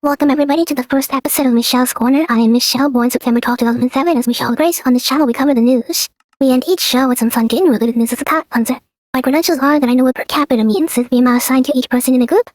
Welcome everybody to the first episode of Michelle's Corner. I am Michelle, born September 12, 2007 as Michelle Grace. On this channel we cover the news. We end each show with some fun game-related news as a top punter. My credentials are that I know what per capita means, is the amount assigned to each person in a group.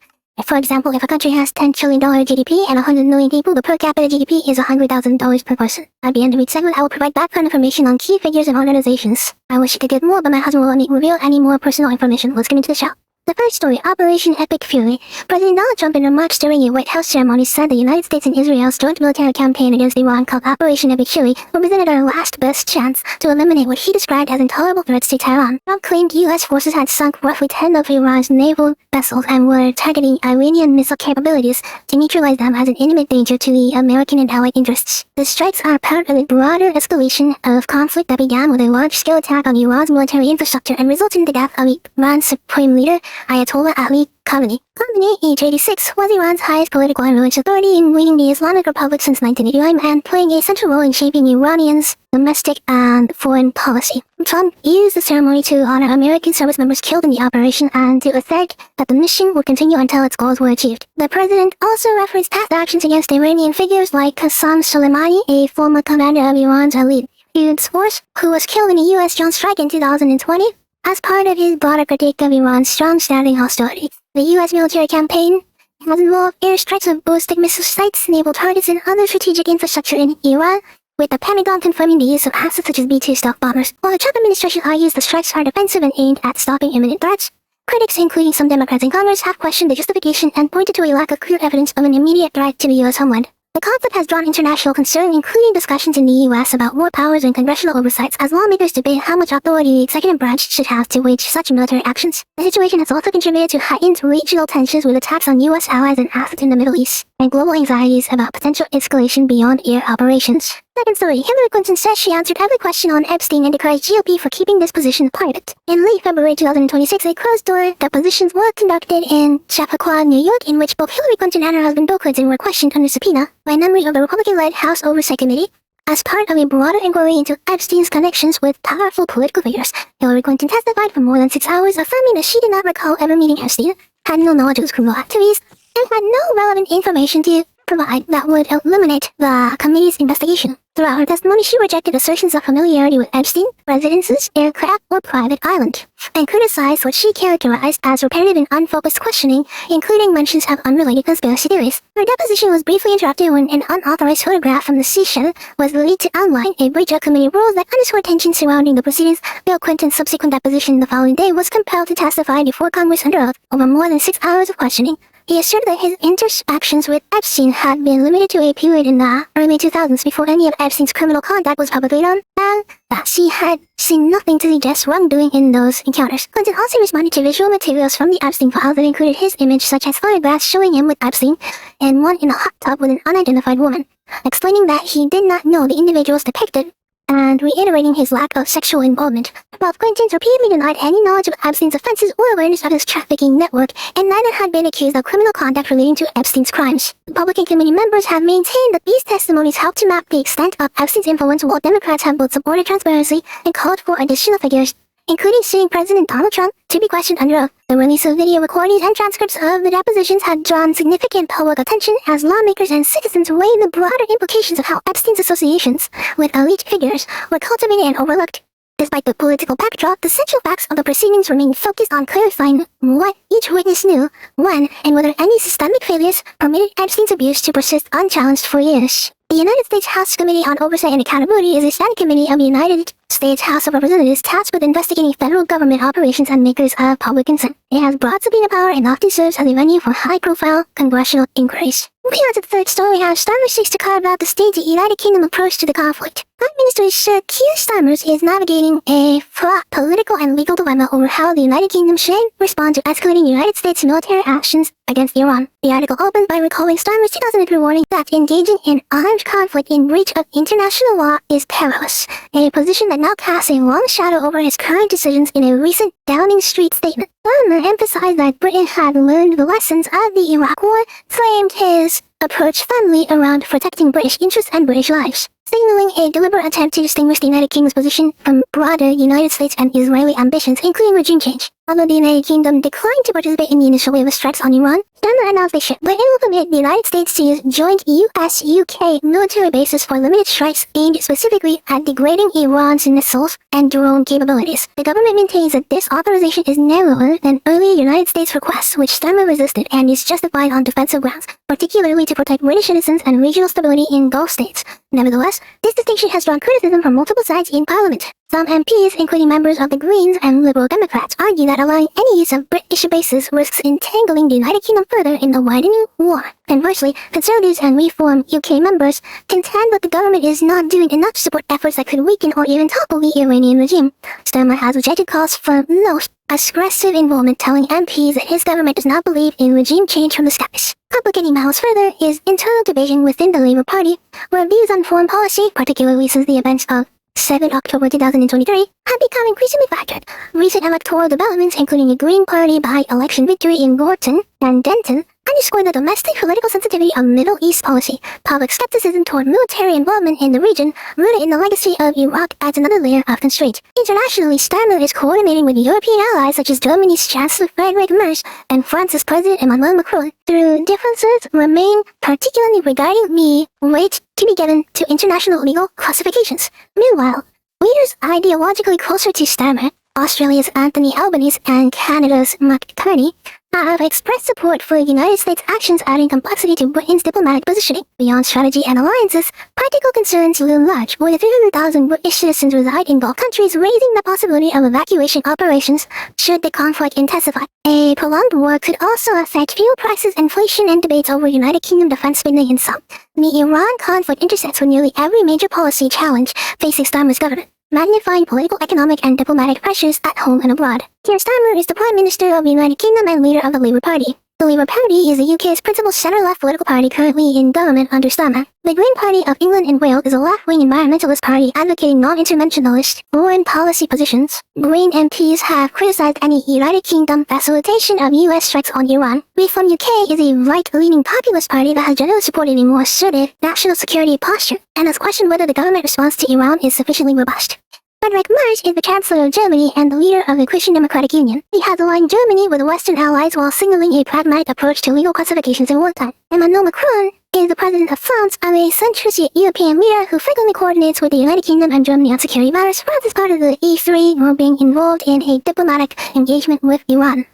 For example, if a country has $10 trillion GDP and 100 million people, the per capita GDP is $100,000 per person. At the end of each segment, I will provide background information on key figures and organizations. I wish I could get more, but my husband will let me reveal any more personal information. Let's get into the show. The first story, Operation Epic Fury. President Donald Trump in remarks during a White House ceremony said the United States and Israel's joint military campaign against Iran called Operation Epic Fury represented our last best chance to eliminate what he described as intolerable threats to Tehran. Trump claimed U.S. forces had sunk roughly 10 of Iran's naval vessels and were targeting Iranian missile capabilities to neutralize them as an imminent danger to the American and allied interests. The strikes are part of a broader escalation of conflict that began with a large-scale attack on Iran's military infrastructure and resulted in the death of Iran's supreme leader, Ayatollah Ali Khamenei. Khamenei, age 86, was Iran's highest political and religious authority in leading the Islamic Republic since 1989 and playing a central role in shaping Iranians' domestic and foreign policy. Trump used the ceremony to honor American service members killed in the operation and to assert that the mission would continue until its goals were achieved. The president also referenced past actions against Iranian figures like Qasem Soleimani, a former commander of Iran's elite Quds force, who was killed in a U.S. drone strike in 2020. As part of his broader critique of Iran's strong-standing hostility, the U.S. military campaign has involved airstrikes of ballistic missile sites, naval targets, and other strategic infrastructure in Iran, with the Pentagon confirming the use of assets such as B-2 stealth bombers. While the Trump administration argues the strikes are defensive and aimed at stopping imminent threats, critics, including some Democrats in Congress, have questioned the justification and pointed to a lack of clear evidence of an immediate threat to the U.S. homeland. The conflict has drawn international concern, including discussions in the U.S. about war powers and congressional oversights, as lawmakers debate how much authority the executive branch should have to wage such military actions. The situation has also contributed to heightened regional tensions with attacks on U.S. allies and assets in the Middle East, and global anxieties about potential escalation beyond air operations. Second story, Hillary Clinton says she answered every question on Epstein and decries GOP for keeping this position private. In late February 2026, a closed-door depositions were conducted in Chappaqua, New York, in which both Hillary Clinton and her husband Bill Clinton were questioned under subpoena by members of the Republican-led House Oversight Committee. As part of a broader inquiry into Epstein's connections with powerful political figures, Hillary Clinton testified for more than 6 hours, affirming that she did not recall ever meeting Epstein, had no knowledge of his criminal activities, and had no relevant information to provide that would eliminate the committee's investigation. Throughout her testimony, she rejected assertions of familiarity with Epstein, residences, aircraft, or private island, and criticized what she characterized as repetitive and unfocused questioning, including mentions of unrelated conspiracy theories. Her deposition was briefly interrupted when an unauthorized photograph from the seashell was leaked to outline a breach of committee rules that underscored tensions surrounding the proceedings. Bill Clinton's subsequent deposition the following day was compelled to testify before Congress under oath over more than 6 hours of questioning. He asserted that his interactions with Epstein had been limited to a period in the early 2000s before any of Epstein's criminal conduct was publicly known, and that she had seen nothing to suggest wrongdoing in those encounters. Clinton also responded to visual materials from the Epstein files that included his image, such as photographs showing him with Epstein and one in a hot tub with an unidentified woman, explaining that he did not know the individuals depicted and reiterating his lack of sexual involvement. Both Clintons repeatedly denied any knowledge of Epstein's offenses or awareness of his trafficking network, and neither had been accused of criminal conduct relating to Epstein's crimes. Republican committee members have maintained that these testimonies help to map the extent of Epstein's influence, while Democrats have both supported transparency and called for additional figures, including suing President Donald Trump, to be questioned under oath. The release of video recordings and transcripts of the depositions had drawn significant public attention as lawmakers and citizens weighed the broader implications of how Epstein's associations with elite figures were cultivated and overlooked. Despite the political backdrop, the central facts of the proceedings remained focused on clarifying what each witness knew, when, and whether any systemic failures permitted Epstein's abuse to persist unchallenged for years. The United States House Committee on Oversight and Accountability is a standing committee of the United States House of Representatives tasked with investigating federal government operations and makers of public concern. It has broad subpoena power and often serves as a venue for high-profile congressional inquiries. Moving on to the third story, how Starmer seeks to carve out the stage the United Kingdom approach to the conflict. Prime Minister Sir Keir Starmer is navigating a fraught political and legal dilemma over how the United Kingdom should respond to escalating United States military actions against Iran. The article opens by recalling Starmer's 2003 warning that engaging in armed conflict in breach of international law is perilous, a position that now casts a long shadow over his current decisions in a recent Downing Street statement. Starmer emphasized that Britain had learned the lessons of the Iraq War, framed his approach firmly around protecting British interests and British lives, signaling a deliberate attempt to distinguish the United Kingdom's position from broader United States and Israeli ambitions, including regime change. Although the United Kingdom declined to participate in the initial wave of strikes on Iran, Stammer announced they should, but it will permit the United States to use joint US-UK military bases for limited strikes aimed specifically at degrading Iran's missiles and drone capabilities. The government maintains that this authorization is narrower than earlier United States requests, which Stammer resisted, and is justified on defensive grounds, particularly to protect British citizens and regional stability in Gulf states. Nevertheless, this distinction has drawn criticism from multiple sides in Parliament. Some MPs, including members of the Greens and Liberal Democrats, argue that allowing any use of British bases risks entangling the United Kingdom further in the widening war. Conversely, Conservatives and Reform UK members contend that the government is not doing enough to support efforts that could weaken or even topple the Iranian regime. Stammer has rejected calls for most aggressive involvement, telling MPs that his government does not believe in regime change from the skies. Complicating matters further is internal division within the Labour Party, where views on foreign policy, particularly since the events of 7 October 2023, have become increasingly fractured. Recent electoral developments, including a Green Party by-election victory in Gorton and Denton, underscore the domestic political sensitivity of Middle East policy. Public skepticism toward military involvement in the region, rooted in the legacy of Iraq, adds another layer of constraint. Internationally, Stammer is coordinating with European allies such as Germany's Chancellor Friedrich Merz and France's President Emmanuel Macron, through differences remain particularly regarding the weight to be given to international legal classifications. Meanwhile, leaders ideologically closer to Stammer, Australia's Anthony Albanese and Canada's Mark Carney, have expressed support for United States actions, adding complexity to Britain's diplomatic positioning. Beyond strategy and alliances, practical concerns loom large. More than 300,000 British citizens reside in Gulf countries, raising the possibility of evacuation operations should the conflict intensify. A prolonged war could also affect fuel prices, inflation, and debates over United Kingdom defense spending in some. The Iran conflict intersects with nearly every major policy challenge facing Stammer's government, magnifying political, economic, and diplomatic pressures at home and abroad. Keir Starmer is the Prime Minister of the United Kingdom and leader of the Labour Party. The Labour Party is the UK's principal centre-left political party currently in government under Starmer. The Green Party of England and Wales is a left-wing environmentalist party advocating non-interventionist foreign policy positions. Green MPs have criticised any United Kingdom facilitation of US strikes on Iran. Reform UK is a right-leaning populist party that has generally supported a more assertive national security posture and has questioned whether the government response to Iran is sufficiently robust. Friedrich Merz is the Chancellor of Germany and the leader of the Christian Democratic Union. He has aligned Germany with Western allies while signaling a pragmatic approach to legal classifications in wartime. Emmanuel Macron is the President of France, a centrist European leader who frequently coordinates with the United Kingdom and Germany on security matters. France is part of the E3, while being involved in a diplomatic engagement with Iran.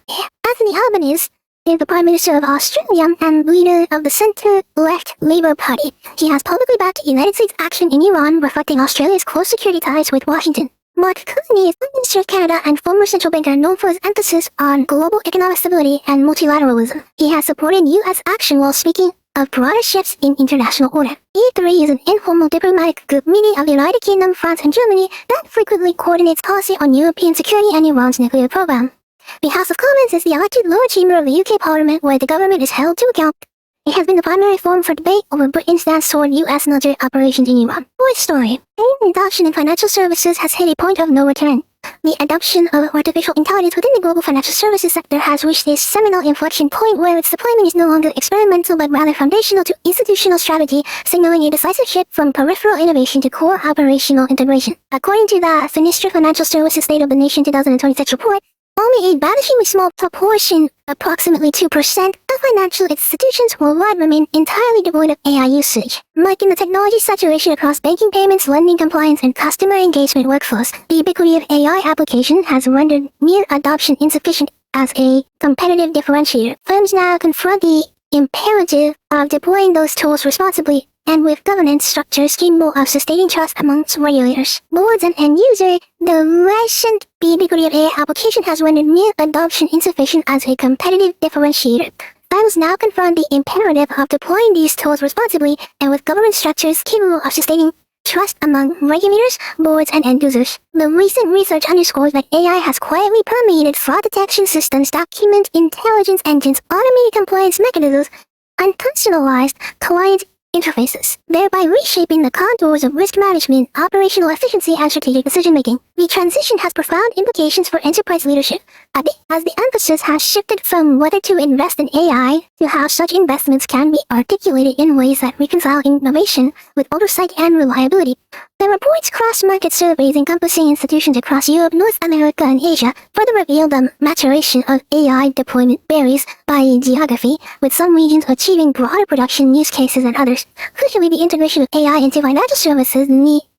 Anthony Albanese is the Prime Minister of Australia and leader of the centre-left Labour Party. He has publicly backed United States action in Iran, reflecting Australia's close security ties with Washington. Mark Carney is Prime Minister of Canada and former central banker known for his emphasis on global economic stability and multilateralism. He has supported U.S. action while speaking of broader shifts in international order. E3 is an informal diplomatic group meeting of the United Kingdom, France, and Germany that frequently coordinates policy on European security and Iran's nuclear program. The House of Commons is the elected lower chamber of the UK Parliament where the government is held to account. It has been the primary forum for debate over Britain's stance toward US military operations in Iran. Boy story. AI adoption in financial services has hit a point of no return. The adoption of artificial intelligence within the global financial services sector has reached a seminal inflection point where its deployment is no longer experimental but rather foundational to institutional strategy, signaling a decisive shift from peripheral innovation to core operational integration. According to the Finistra Financial Services State of the Nation 2026 report, only a vanishingly small proportion, approximately 2%, of financial institutions worldwide remain entirely devoid of AI usage. Marking the technology saturation across banking, payments, lending, compliance, and customer engagement workflows, the ubiquity of AI application has rendered mere adoption insufficient as a competitive differentiator. Firms now confront the imperative of deploying those tools responsibly and with governance structures capable of sustaining trust amongst regulators, boards, and end user. The recent ubiquity of AI application has rendered mere adoption insufficient as a competitive differentiator. Firms now confront the imperative of deploying these tools responsibly and with governance structures capable of sustaining trust among regulators, boards, and end users. The recent research underscores that AI has quietly permeated fraud detection systems, document intelligence engines, automated compliance mechanisms, and personalized client interfaces, thereby reshaping the contours of risk management, operational efficiency, and strategic decision-making. The transition has profound implications for enterprise leadership, as the emphasis has shifted from whether to invest in AI to how such investments can be articulated in ways that reconcile innovation with oversight and reliability. The report's cross-market surveys encompassing institutions across Europe, North America, and Asia further reveal the maturation of AI deployment varies by geography, with some regions achieving broader production use cases than others. Crucially, the integration of AI into financial services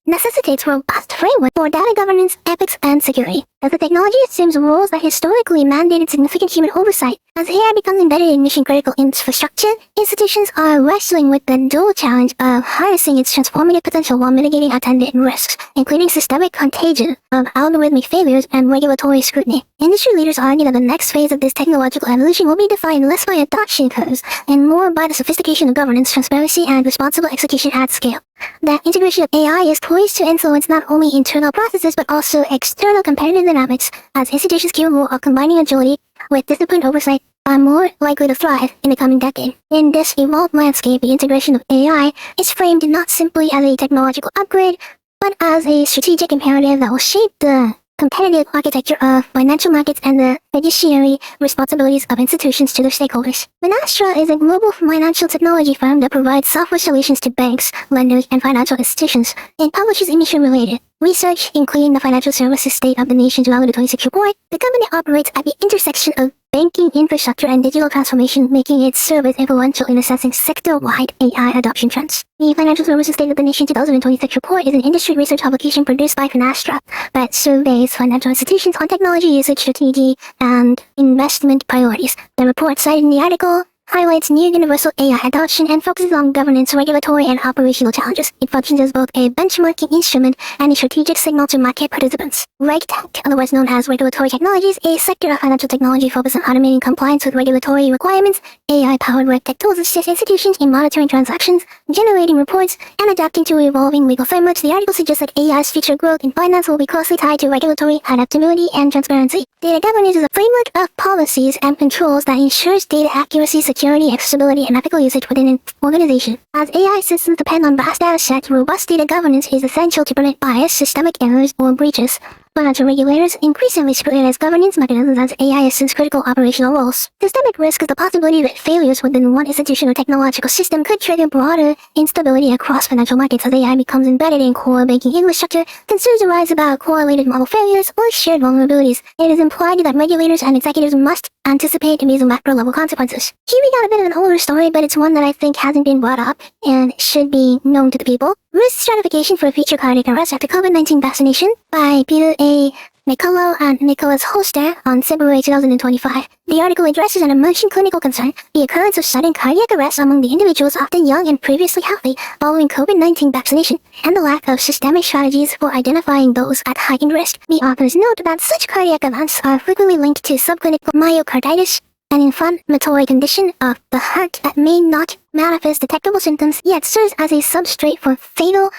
necessitates robust framework for data governance, ethics, and security, as the technology assumes roles that historically mandated significant human oversight. As AI becomes embedded in mission-critical infrastructure, institutions are wrestling with the dual challenge of harnessing its transformative potential while mitigating attendant risks, including systemic contagion of algorithmic failures and regulatory scrutiny. Industry leaders argue that the next phase of this technological evolution will be defined less by adoption curves and more by the sophistication of governance, transparency, and responsible execution at scale. The integration of AI is poised to influence not only internal processes but also external competitive dynamics, as institutions capable of combining agility with disciplined oversight are more likely to thrive in the coming decade. In this evolved landscape, the integration of AI is framed not simply as a technological upgrade, but as a strategic imperative that will shape the competitive architecture of financial markets and the fiduciary responsibilities of institutions to their stakeholders. Finastra is a global financial technology firm that provides software solutions to banks, lenders, and financial institutions. It publishes industry-related research, including the financial services state of the nation 2026 report. The company operates at the intersection of banking infrastructure and digital transformation, making its service influential in assessing sector-wide AI adoption trends. The Financial Services State of the Nation 2026 report is an industry research publication produced by Finastra that surveys financial institutions on technology usage strategy and investment priorities. The report cited in the article highlights near universal AI adoption and focuses on governance, regulatory, and operational challenges. It functions as both a benchmarking instrument and a strategic signal to market participants. RegTech, otherwise known as regulatory technologies, a sector of financial technology focused on automating compliance with regulatory requirements. AI-powered RegTech tools assist institutions in monitoring transactions, generating reports, and adapting to evolving legal frameworks. The article suggests that AI's future growth in finance will be closely tied to regulatory adaptability and transparency. Data governance is a framework of policies and controls that ensures data accuracy, security, accessibility, and ethical usage within an organization. As AI systems depend on vast data sets, robust data governance is essential to prevent bias, systemic errors, or breaches. Financial regulators increasingly scrutinize governance mechanisms as AI assumes critical operational roles. Systemic risk is the possibility that failures within one institution or technological system could trigger broader instability across financial markets. As AI becomes embedded in core banking infrastructure, concerns arise about correlated model failures or shared vulnerabilities. It is implied that regulators and executives must anticipate these macro-level consequences. Here we got a bit of an older story, but it's one that I think hasn't been brought up and should be known to the people. Risk stratification for future cardiac arrest after COVID-19 vaccination by Peter A. Nicolo and Nicholas Holster on February 2025. The article addresses an emerging clinical concern, the occurrence of sudden cardiac arrest among the individuals often young and previously healthy following COVID-19 vaccination, and the lack of systemic strategies for identifying those at heightened risk. The authors note that such cardiac events are frequently linked to subclinical myocarditis, an inflammatory condition of the heart that may not manifest detectable symptoms yet serves as a substrate for fatal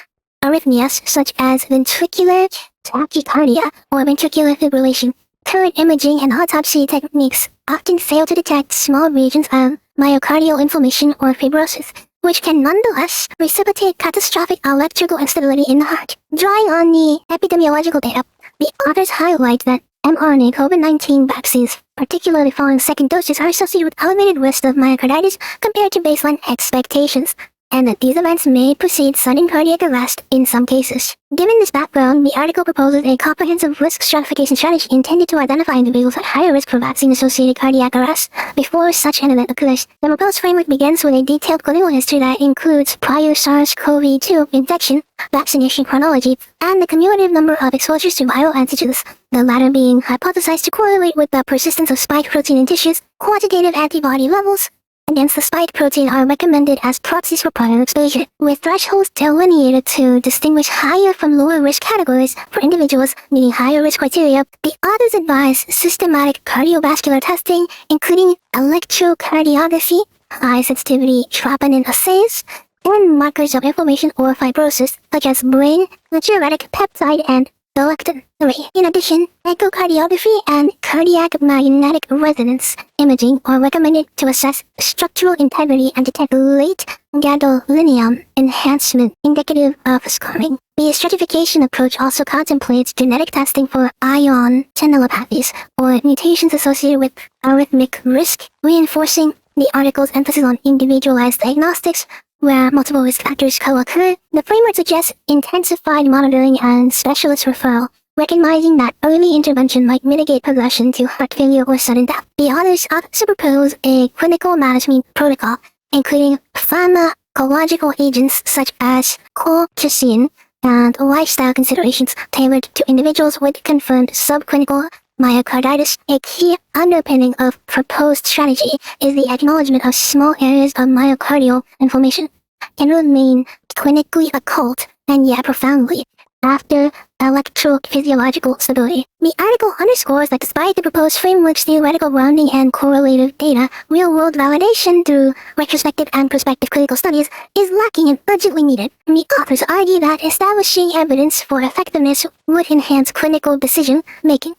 arrhythmias such as ventricular tachycardia or ventricular fibrillation. Current imaging and autopsy techniques often fail to detect small regions of myocardial inflammation or fibrosis, which can nonetheless precipitate catastrophic electrical instability in the heart. Drawing on the epidemiological data, the authors highlight that mRNA COVID-19 vaccines, particularly following second doses, are associated with elevated risk of myocarditis compared to baseline expectations, and that these events may precede sudden cardiac arrest in some cases. Given this background, the article proposes a comprehensive risk stratification strategy intended to identify individuals at higher risk for vaccine-associated cardiac arrest before such an event occurs. The proposed framework begins with a detailed clinical history that includes prior SARS-CoV-2 infection, vaccination chronology, and the cumulative number of exposures to viral antigens, the latter being hypothesized to correlate with the persistence of spike protein in tissues. Quantitative antibody levels against the spike protein are recommended as proxies for prior exposure, with thresholds delineated to distinguish higher from lower risk categories for individuals meeting higher risk criteria. The authors advise systematic cardiovascular testing, including electrocardiography, high-sensitivity troponin assays, and markers of inflammation or fibrosis, such as brain, natriuretic peptide, and Selected 3. In addition, echocardiography and cardiac magnetic resonance imaging are recommended to assess structural integrity and detect late gadolinium enhancement indicative of scarring. The stratification approach also contemplates genetic testing for ion channelopathies or mutations associated with arrhythmic risk, reinforcing the article's emphasis on individualized diagnostics where multiple risk factors co-occur. The framework suggests intensified monitoring and specialist referral, recognizing that early intervention might mitigate progression to heart failure or sudden death. The authors also propose a clinical management protocol, including pharmacological agents such as colchicine and lifestyle considerations tailored to individuals with confirmed subclinical myocarditis. A key underpinning of proposed strategy is the acknowledgement of small areas of myocardial inflammation can remain clinically occult and yet profoundly after electrophysiological stability. The article underscores that despite the proposed framework's theoretical grounding and correlative data, real-world validation through retrospective and prospective clinical studies is lacking and urgently needed. The authors argue that establishing evidence for effectiveness would enhance clinical decision-making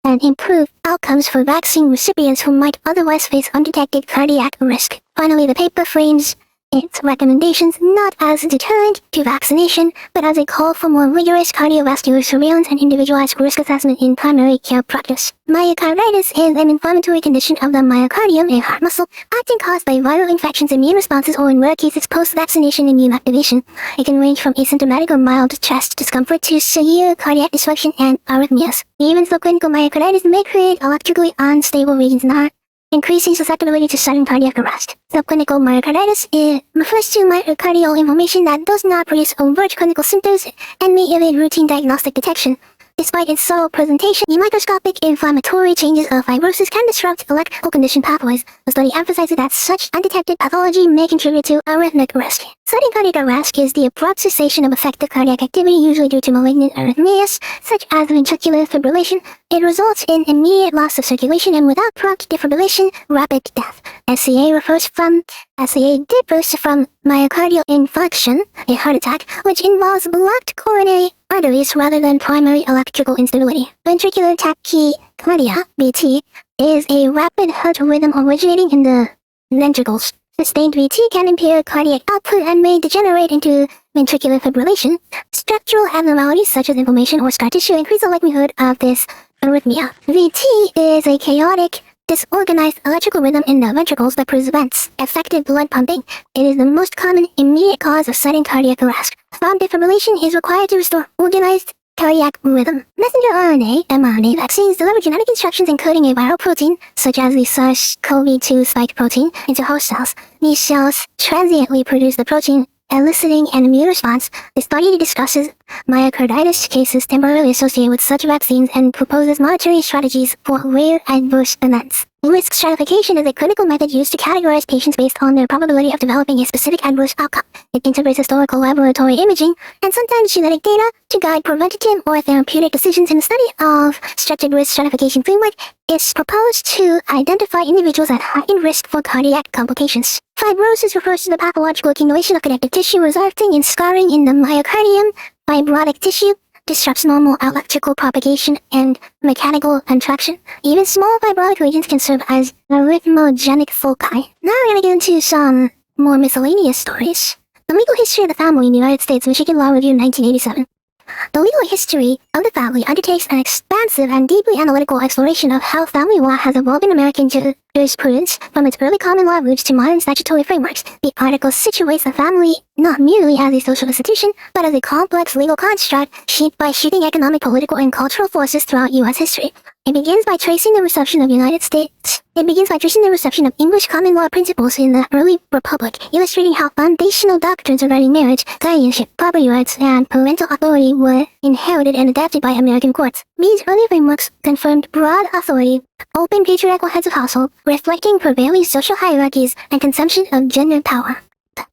and improve outcomes for vaccine recipients who might otherwise face undetected cardiac risk. Finally, the paper frames its recommendations not as a deterrent to vaccination, but as a call for more rigorous cardiovascular surveillance and individualized risk assessment in primary care practice. Myocarditis is an inflammatory condition of the myocardium, a heart muscle, often caused by viral infections, immune responses, or in rare cases post-vaccination immune activation. It can range from asymptomatic or mild chest discomfort to severe cardiac dysfunction and arrhythmias. Even subclinical myocarditis may create electrically unstable regions in the heart, increasing susceptibility to sudden cardiac arrest. Subclinical myocarditis refers to myocardial inflammation that does not produce overt clinical symptoms and may evade routine diagnostic detection. Despite its subtle presentation, the microscopic inflammatory changes of fibrosis can disrupt electrical condition pathways. The study emphasizes that such undetected pathology may contribute to arrhythmic risk. Sudden cardiac arrest is the abrupt cessation of effective cardiac activity, usually due to malignant arrhythmias, such as ventricular fibrillation. It results in immediate loss of circulation and without prompt defibrillation, rapid death. SCA differs from myocardial infarction, a heart attack, which involves blocked coronary arteries rather than primary electrical instability. Ventricular tachycardia, VT, is a rapid heart rhythm originating in the ventricles. Sustained VT can impair cardiac output and may degenerate into ventricular fibrillation. Structural abnormalities such as inflammation or scar tissue increase the likelihood of this arrhythmia. VT is a chaotic, disorganized electrical rhythm in the ventricles that prevents effective blood pumping. It is the most common immediate cause of sudden cardiac arrest. Prompt defibrillation is required to restore organized cardiac rhythm. Messenger RNA, mRNA vaccines deliver genetic instructions encoding a viral protein, such as the SARS-CoV-2 spike protein, into host cells. These cells transiently produce the protein, eliciting an immune response. The study discusses myocarditis cases temporarily associated with such vaccines and proposes monitoring strategies for rare adverse events. Risk stratification is a clinical method used to categorize patients based on their probability of developing a specific adverse outcome. It integrates historical laboratory imaging and sometimes genetic data to guide preventative or therapeutic decisions. In the study of structured risk stratification framework, it's proposed to identify individuals at heightened risk for cardiac complications. Fibrosis refers to the pathological accumulation of connective tissue resulting in scarring in the myocardium. Fibrotic tissue disrupts normal electrical propagation and mechanical contraction. Even small fibrotic regions can serve as arrhythmogenic foci. Now we're gonna get into some more miscellaneous stories. The Legal History of the Family in the United States, Michigan Law Review, 1987. The legal history of the family undertakes an expansive and deeply analytical exploration of how family law has evolved in American jurisprudence from its early common law roots to modern statutory frameworks. The article situates the family not merely as a social institution, but as a complex legal construct shaped by shifting economic, political, and cultural forces throughout U.S. history. It begins by tracing the reception of English common law principles in the early republic, illustrating how foundational doctrines regarding marriage, guardianship, property rights, and parental authority were inherited and adapted by American courts. These early frameworks confirmed broad authority, open patriarchal heads of household, reflecting prevailing social hierarchies and consumption of gender power.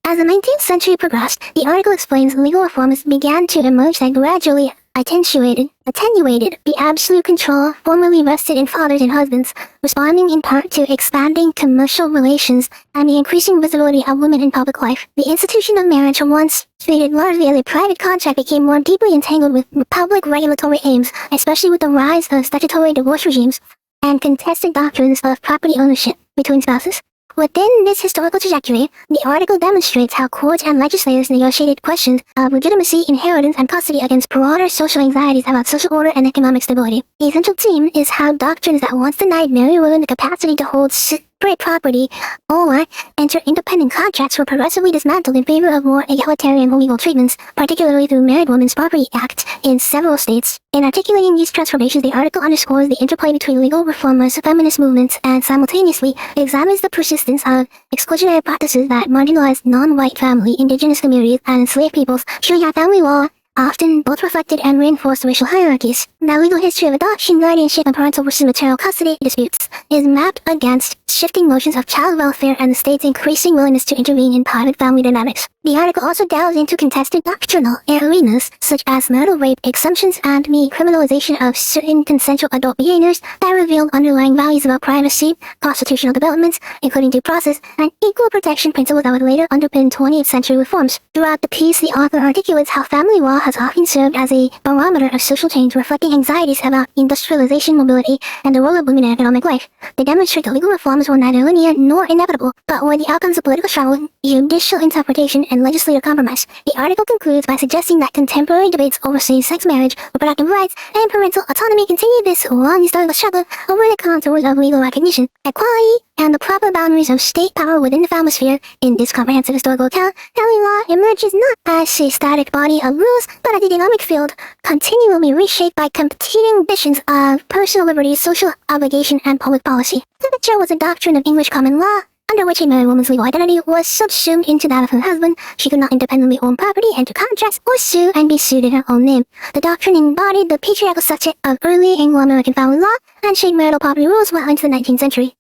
As the 19th century progressed, the article explains legal reforms began to emerge that gradually attenuated the absolute control formerly vested in fathers and husbands, responding in part to expanding commercial relations and the increasing visibility of women in public life. The institution of marriage, once treated largely as a private contract, became more deeply entangled with public regulatory aims, especially with the rise of statutory divorce regimes and contested doctrines of property ownership between spouses. Within this historical trajectory, the article demonstrates how courts and legislators negotiated questions of legitimacy, inheritance, and custody against broader social anxieties about social order and economic stability. A central theme is how doctrines that once denied married women the capacity to hold separate property or enter independent contracts were progressively dismantled in favor of more egalitarian legal treatments, particularly through Married Women's Property Act in several states. In articulating these transformations, the article underscores the interplay between legal reformers, feminist movements, and simultaneously examines the persistence of exclusionary practices that marginalized non-white family, indigenous communities, and enslaved peoples, showing how family law often both reflected and reinforced racial hierarchies. The legal history of adoption, guardianship, and parental versus maternal custody disputes is mapped against shifting notions of child welfare and the state's increasing willingness to intervene in private family dynamics. The article also delves into contested doctrinal arenas such as marital rape exemptions and the criminalization of certain consensual adult behaviors that revealed underlying values about privacy, constitutional developments, including due process, and equal protection principles that would later underpin 20th century reforms. Throughout the piece, the author articulates how family law has often served as a barometer of social change, reflecting anxieties about industrialization, mobility, and the role of women in economic life. They demonstrate that legal reforms were neither linear nor inevitable, but were the outcomes of political struggle, judicial interpretation, and legislative compromise. The article concludes by suggesting that contemporary debates over same-sex marriage, reproductive rights, and parental autonomy continue this long historical struggle over the contours of legal recognition, equality, and the proper boundaries of state power within the family sphere. In this comprehensive historical account, family law emerges not as a static body of rules, but as a dynamic field, continually reshaped by competing visions of personal liberty, social obligation, and public policy. The picture was a doctrine of English common law, under which a married woman's legal identity was subsumed into that of her husband. She could not independently own property, enter contracts, or sue and be sued in her own name. The doctrine embodied the patriarchal structure of early Anglo-American family law and shaped marital property rules well into the 19th century.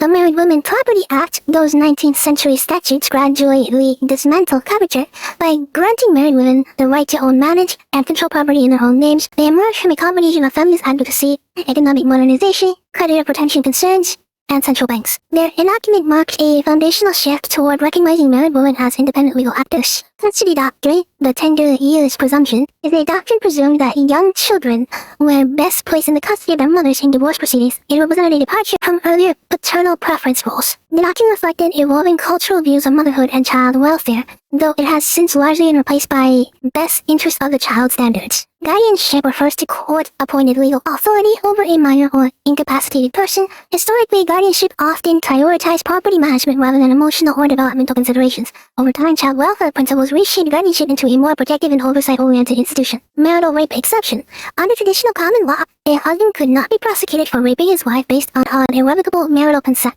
The Married Women Property Act, those 19th century statutes, gradually dismantled coverture by granting married women the right to own, manage, and control property in their own names. They emerged from a combination of feminist advocacy, economic modernization, creditor protection concerns, and central banks. Their enactment marked a foundational shift toward recognizing married women as independent legal actors. Custody doctrine, the tender years presumption, is a doctrine presumed that young children were best placed in the custody of their mothers in divorce proceedings. It represented a departure from earlier paternal preference roles. The doctrine reflected evolving cultural views of motherhood and child welfare, though it has since largely been replaced by best interest of the child standards. Guardianship refers to court-appointed legal authority over a minor or incapacitated person. Historically, guardianship often prioritized property management rather than emotional or developmental considerations. Over time, child welfare principles reshaped guardianship into a more protective and oversight-oriented institution. Marital rape exception. Under traditional common law, a husband could not be prosecuted for raping his wife based on irrevocable marital consent.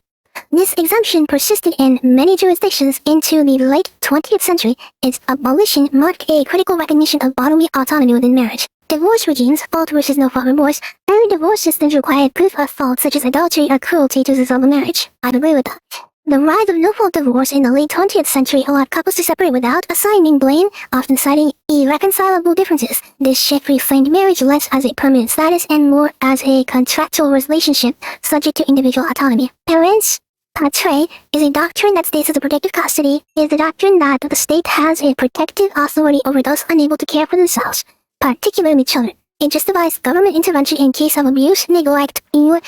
This exemption persisted in many jurisdictions into the late 20th century. Its abolition marked a critical recognition of bodily autonomy within marriage. Divorce regimes, fault versus no-fault remorse, early divorce systems required proof of fault such as adultery or cruelty to dissolve a marriage. I'd agree with that. The rise of no-fault divorce in the late 20th century allowed couples to separate without assigning blame, often citing irreconcilable differences. This shift reframed marriage less as a permanent status and more as a contractual relationship subject to individual autonomy. Parents patriae is a doctrine that states that the protective custody is the doctrine that the state has a protective authority over those unable to care for themselves, particularly children. It justifies government intervention in case of abuse, neglect, or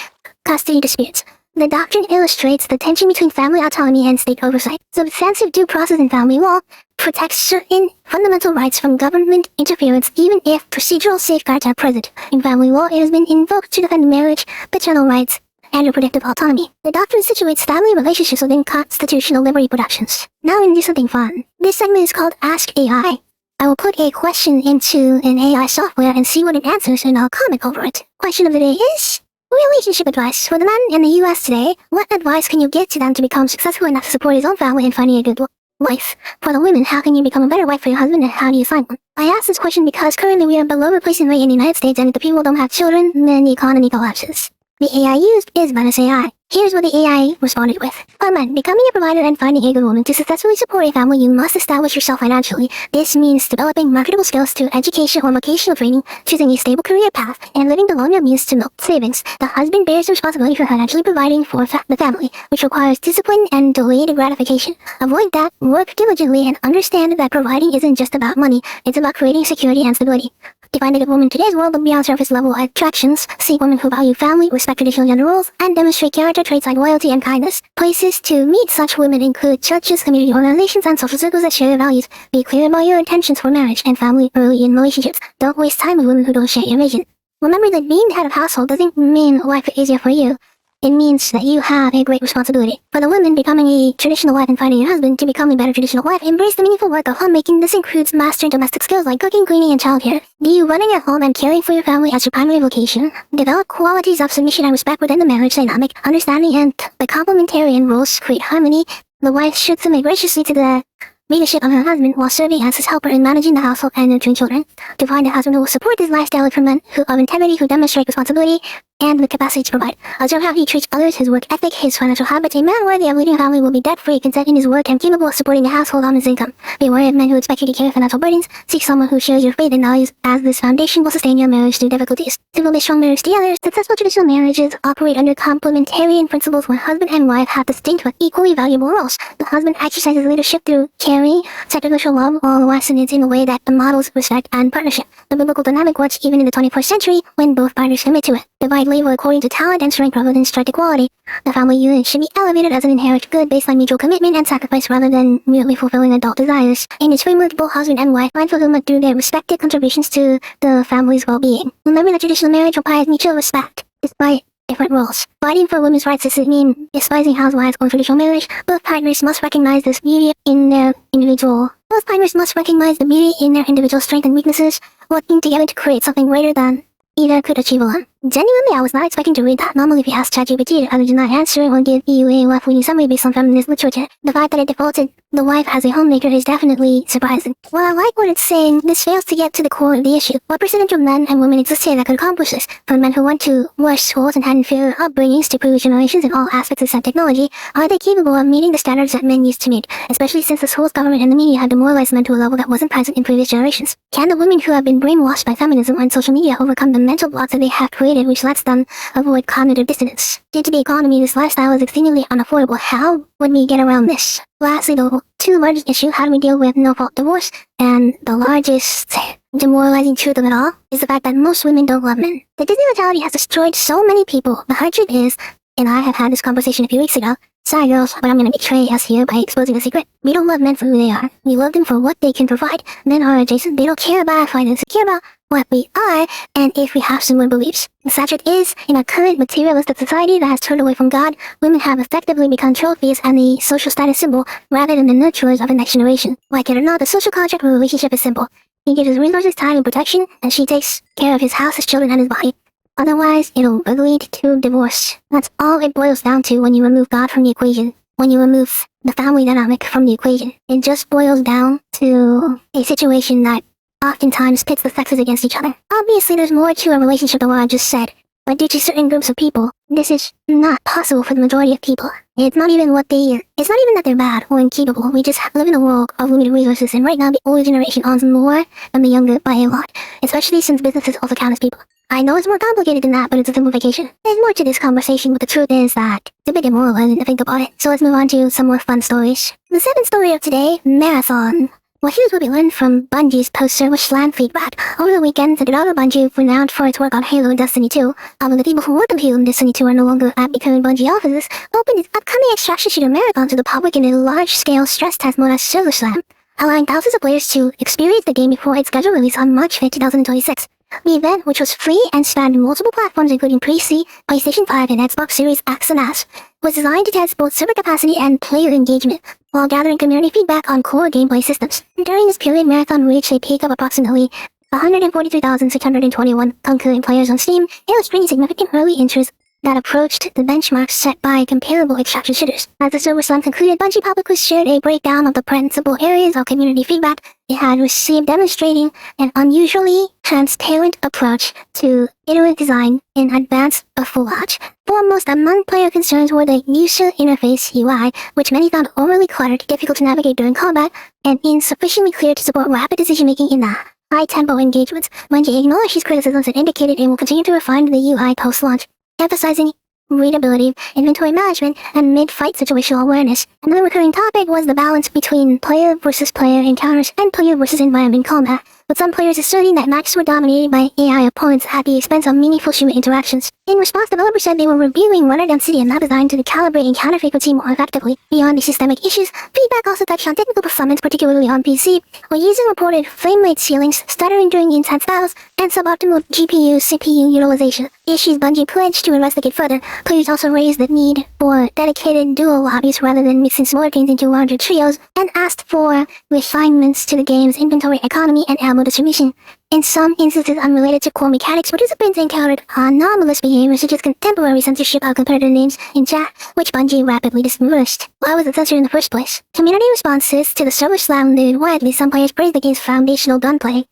custody disputes. The doctrine illustrates the tension between family autonomy and state oversight. Substantive due process in family law protects certain fundamental rights from government interference even if procedural safeguards are present. In family law, it has been invoked to defend marriage, paternal rights, and reproductive autonomy. The doctrine situates family relationships within constitutional liberty protections. Now we're going to do something fun. This segment is called Ask AI. I will put a question into an AI software and see what it answers, and I'll comment over it. Question of the day is relationship advice. For the man in the US today, what advice can you give to them to become successful enough to support his own family and finding a good wife? For the women, how can you become a better wife for your husband and how do you find one? I ask this question because currently we are below replacement rate in the United States, and if the people don't have children, then the economy collapses. The AI used is Venice AI. Here's what the AI responded with. Man, becoming a provider and finding a good woman to successfully support a family, you must establish yourself financially. This means developing marketable skills through education or vocational training, choosing a stable career path, and living the loan of means to milk savings. The husband bears the responsibility for financially providing for the family, which requires discipline and delayed gratification. Avoid that, work diligently, and understand that providing isn't just about money, it's about creating security and stability. To find a good woman in today's world look beyond surface level attractions. Seek women who value family, respect traditional gender roles, and demonstrate character traits like loyalty and kindness. Places to meet such women include churches, community organizations, and social circles that share your values. Be clear about your intentions for marriage and family early in relationships. Don't waste time with women who don't share your vision. Remember that being the head of household doesn't mean life is easier for you. It means that you have a great responsibility. For the women, becoming a traditional wife and finding a husband to become a better traditional wife, embrace the meaningful work of homemaking. This includes mastering domestic skills like cooking, cleaning, and childcare. Be running your home and caring for your family as your primary vocation. Develop qualities of submission and respect within the marriage dynamic. Understanding and the complementarian roles create harmony. The wife should submit graciously to the leadership of her husband while serving as his helper in managing the household and nurturing children. To find a husband who will support this lifestyle for men who of integrity, who demonstrate responsibility and the capacity to provide. Observe how he treats others, his work ethic, his financial habits. A man worthy of leading a family will be debt-free, content in his work, and capable of supporting the household on his income. Be wary of men who expect you to carry financial burdens. Seek someone who shares your faith and values, as this foundation will sustain your marriage through difficulties. To build a strong marriage together, successful traditional marriages operate under complementarian principles where husband and wife have distinct but equally valuable roles. The husband exercises leadership through caring, sacrificial love, while the wife submits in a way that models respect and partnership. The biblical dynamic works even in the 21st century when both partners commit to it. Divide labor according to talent and strength rather than strict equality. The family unit should be elevated as an inherent good based on mutual commitment and sacrifice rather than merely fulfilling adult desires. In its framework, both husband and wife find fulfillment through their respective contributions to the family's well-being. Remember that traditional marriage requires mutual respect, despite different roles. Fighting for women's rights doesn't mean despising housewives or traditional marriage. Both partners must recognize this beauty in their individual. Both partners must recognize the beauty in their individual strengths and weaknesses, working together to create something greater than either could achieve alone. Genuinely, I was not expecting to read that. Normally, if you ask ChatGPT, it either did not answer or give you a left-leaning summary based on feminist literature. The fact that it defaulted the wife as a homemaker is definitely surprising. While I like what it's saying, this fails to get to the core of the issue. What percentage of men and women exist here that could accomplish this? From men who went to worse schools and had inferior upbringings to previous generations in all aspects of said technology, are they capable of meeting the standards that men used to meet, especially since the schools, government, and the media have demoralized men to a level that wasn't present in previous generations? Can the women who have been brainwashed by feminism and social media overcome the mental blocks that they have created, which lets them avoid cognitive dissonance? Due to the economy, this lifestyle is exceedingly unaffordable. How would we get around this? Lastly, the two largest issues, how do we deal with no-fault divorce? And the largest demoralizing truth of it all is the fact that most women don't love men. The Disney mentality has destroyed so many people. The hard truth is, and I have had this conversation a few weeks ago, sorry girls, but I'm gonna betray us here by exposing a secret. We don't love men for who they are. We love them for what they can provide. Men are adjacent. They don't care about our finances. They care about what we are, and if we have similar beliefs. The sad truth is, in our current materialistic society that has turned away from God, women have effectively become trophies and the social status symbol rather than the nurturers of the next generation. Like it or not, the social contract of a relationship is simple. He gives his resources, time, and protection, and she takes care of his house, his children, and his body. Otherwise, it'll lead to divorce. That's all it boils down to when you remove God from the equation. When you remove the family dynamic from the equation. It just boils down to a situation that oftentimes pits the sexes against each other. Obviously, there's more to a relationship than what I just said, but due to certain groups of people, this is not possible for the majority of people. It's not even that they're bad or incapable. We just live in a world of limited resources, and right now the older generation owns more than the younger by a lot, especially since businesses also count as people. I know it's more complicated than that, but it's a simplification. There's more to this conversation, but the truth is that it's a bit demoralizing to think about it. So let's move on to some more fun stories. The seventh story of today, marathon. Well, here's what we learned from Bungie's post-service slam feedback. Over the weekend, the developer Bungie, renowned for its work on Halo and Destiny 2, although the people who work on Halo and Destiny 2 are no longer at the current Bungie offices, opened its upcoming extraction shooter marathon to the public in a large-scale stress test mode as Silver Slam, allowing thousands of players to experience the game before its scheduled release on March 5, 2026. The event, which was free and spanned multiple platforms including PC, PlayStation 5, and Xbox Series X and S, was designed to test both server capacity and player engagement, while gathering community feedback on core gameplay systems. During this period, Marathon reached a peak of approximately 143,621 concurrent players on Steam, illustrating significant early interest that approached the benchmarks set by comparable extraction shooters. As the server slum concluded, Bungie publicly shared a breakdown of the principal areas of community feedback it had received, demonstrating an unusually transparent approach to iterative design in advance of full launch. Foremost among player concerns were the user interface UI, which many found overly cluttered, difficult to navigate during combat, and insufficiently clear to support rapid decision-making in the high-tempo engagements. Bungie acknowledged these criticisms and indicated it will continue to refine the UI post-launch, emphasizing readability, inventory management, and mid-fight situational awareness. Another recurring topic was the balance between player versus player encounters and player versus environment combat, with some players asserting that matches were dominated by AI opponents at the expense of meaningful human interactions. In response, developers said they were reviewing runner density and map design to calibrate encounter frequency more effectively. Beyond the systemic issues, feedback also touched on technical performance, particularly on PC, where users reported frame rate ceilings, stuttering during intense battles, and suboptimal GPU-CPU utilization. Issues Bungie pledged to investigate further. Players also raised the need for dedicated dual lobbies rather than mixing smaller teams into larger trios, and asked for refinements to the game's inventory economy and ammo distribution. In some instances unrelated to core mechanics, participants encountered anomalous behavior such as contemporary censorship of competitor names in chat, which Bungie rapidly dismissed. Why was it censored in the first place? Community responses to the server slam varied widely. Some players praised the game's foundational gunplay.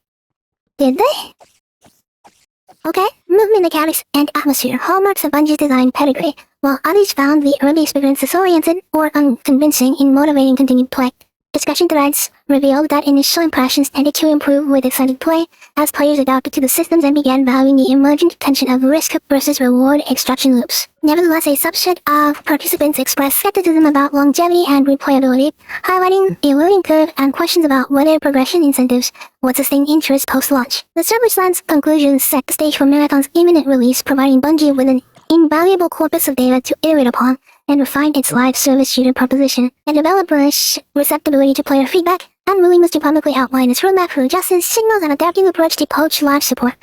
Did they? Okay, movement mechanics and atmosphere, hallmarks of Bungie's design pedigree, while others found the early experience disoriented or unconvincing in motivating continued play. Discussion threads revealed that initial impressions tended to improve with extended play as players adapted to the systems and began valuing the emergent tension of risk versus reward extraction loops. Nevertheless, a subset of participants expressed skepticism about longevity and replayability, highlighting a learning curve and questions about whether progression incentives would sustain interest post-launch. The server slam's conclusions set the stage for Marathon's imminent release, providing Bungie with an invaluable corpus of data to iterate upon and refine its live service shooter proposition. The developer's receptibility to player feedback and willingness to publicly outline its roadmap for adjustments signals an adaptive approach to post-launch support.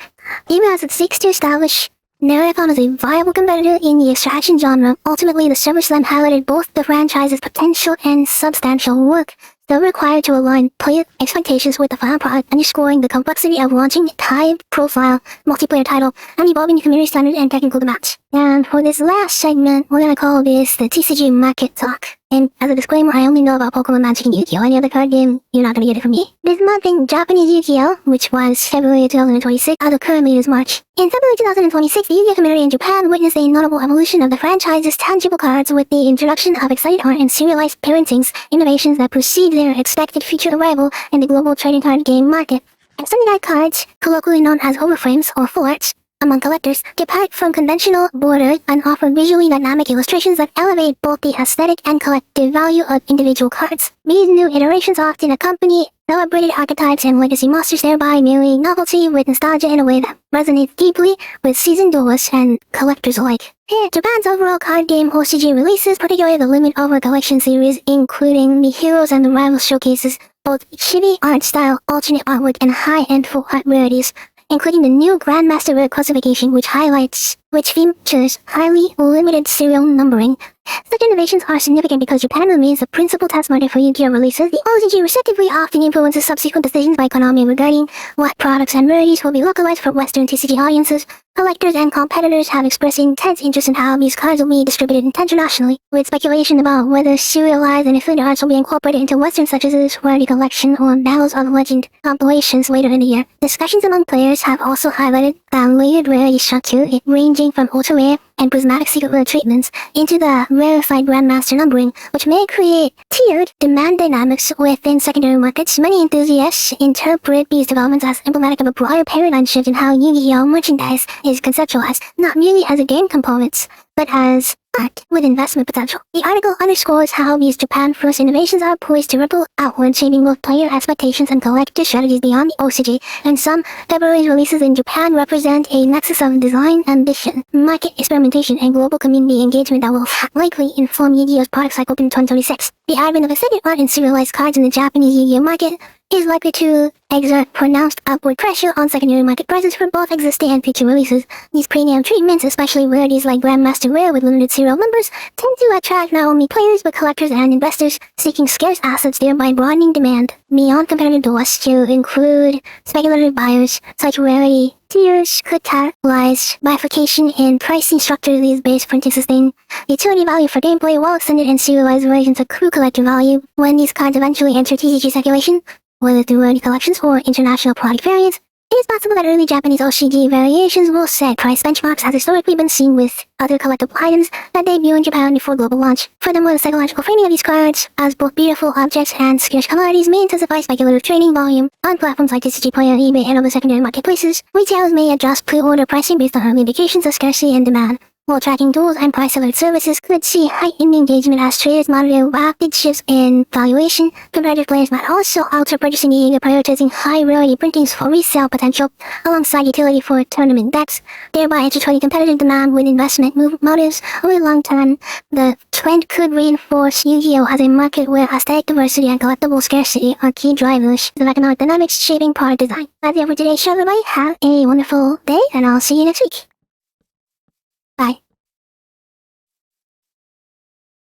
Even as it seeks to establish Marathon as a viable competitor in the extraction genre, ultimately the server slam highlighted both the franchise's potential and substantial work still required to align player expectations with the final product, underscoring the complexity of launching a high-profile multiplayer title and evolving community standards and technical demands. And for this last segment, we're gonna call this the TCG Market Talk. And as a disclaimer, I only know about Pokemon Magic and Yu-Gi-Oh! Any other card game, you're not gonna get it from me. This month in Japanese Yu-Gi-Oh!, which was February 2026, as of currently is March. In February 2026, the Yu-Gi-Oh! Community in Japan witnessed a notable evolution of the franchise's tangible cards with the introduction of exciting art and serialized parentings, innovations that precede their expected future arrival in the global trading card game market. Extended art cards, colloquially known as overframes or full arts, among collectors, depart from conventional borders and offer visually dynamic illustrations that elevate both the aesthetic and collective value of individual cards. These new iterations often accompany celebrated archetypes and legacy monsters, thereby mirroring novelty with nostalgia in a way that resonates deeply with seasoned duelists and collectors alike. Here, Japan's overall card game OCG releases, particularly the Limit Over Collection series, including the Heroes and the Rivals showcases both chibi art style, alternate artwork, and high-end full art rarities, including the new Grandmaster Rare classification, which features highly limited serial numbering. Such innovations are significant because Japan remains the principal test market for Yu-Gi-Oh! Releases. The OCG receptively often influences subsequent decisions by Konami regarding what products and rarities will be localized for Western TCG audiences. Collectors and competitors have expressed intense interest in how these cards will be distributed internationally, with speculation about whether serialized and affiliate arts will be incorporated into Western such as the Rarity Collection or Battles of Legend compilations later in the year. Discussions among players have also highlighted the layered rarity structure, ranging from ultra-rare and prismatic secret rare treatments into the rarefied Grandmaster numbering, which may create tiered demand dynamics within secondary markets. Many enthusiasts interpret these developments as emblematic of a broader paradigm shift in how Yu-Gi-Oh! Merchandise is conceptualized, not merely as a game components, but as art with investment potential. The article underscores how these Japan-first innovations are poised to ripple outward, shaping both player expectations and collector strategies beyond the OCG, and some February's releases in Japan represent a nexus of design, ambition, market experimentation, and global community engagement that will likely inform Yu-Gi-Oh!'s product cycle in 2026. The advent of aesthetic art and serialized cards in the Japanese Yu-Gi-Oh! Market is likely to exert pronounced upward pressure on secondary market prices for both existing and future releases. These premium treatments, especially rarities like Grandmaster Rare with limited serial numbers, tend to attract not only players but collectors and investors seeking scarce assets, thereby broadening demand beyond competitive doors to include speculative buyers. Such rarity tiers could catalyze bifurcation in pricing structure. These base printing sustain utility value for gameplay while extended and serialized versions accrue collector value. When these cards eventually enter TCG circulation, whether through rarity collections or international product variants, it is possible that early Japanese OCG variations will set price benchmarks as historically been seen with other collectible items that debut in Japan before global launch. Furthermore, the psychological framing of these cards as both beautiful objects and scarce commodities may intensify speculative trading volume. On platforms like TCG Player, eBay, and other secondary marketplaces, retailers may adjust pre-order pricing based on early indications of scarcity and demand, while tracking tools and price alert services could see heightened engagement as traders monitor rapid shifts in valuation. Competitive players might also alter purchasing behavior, prioritizing high-rarity printings for resale potential alongside utility for tournament decks, thereby intertwining competitive demand with investment motives. Over the long term, the trend could reinforce Yu-Gi-Oh! As a market where aesthetic diversity and collectible scarcity are key drivers of economic dynamics shaping product design. That's it for today's show, everybody. Have a wonderful day, and I'll see you next week. Bye.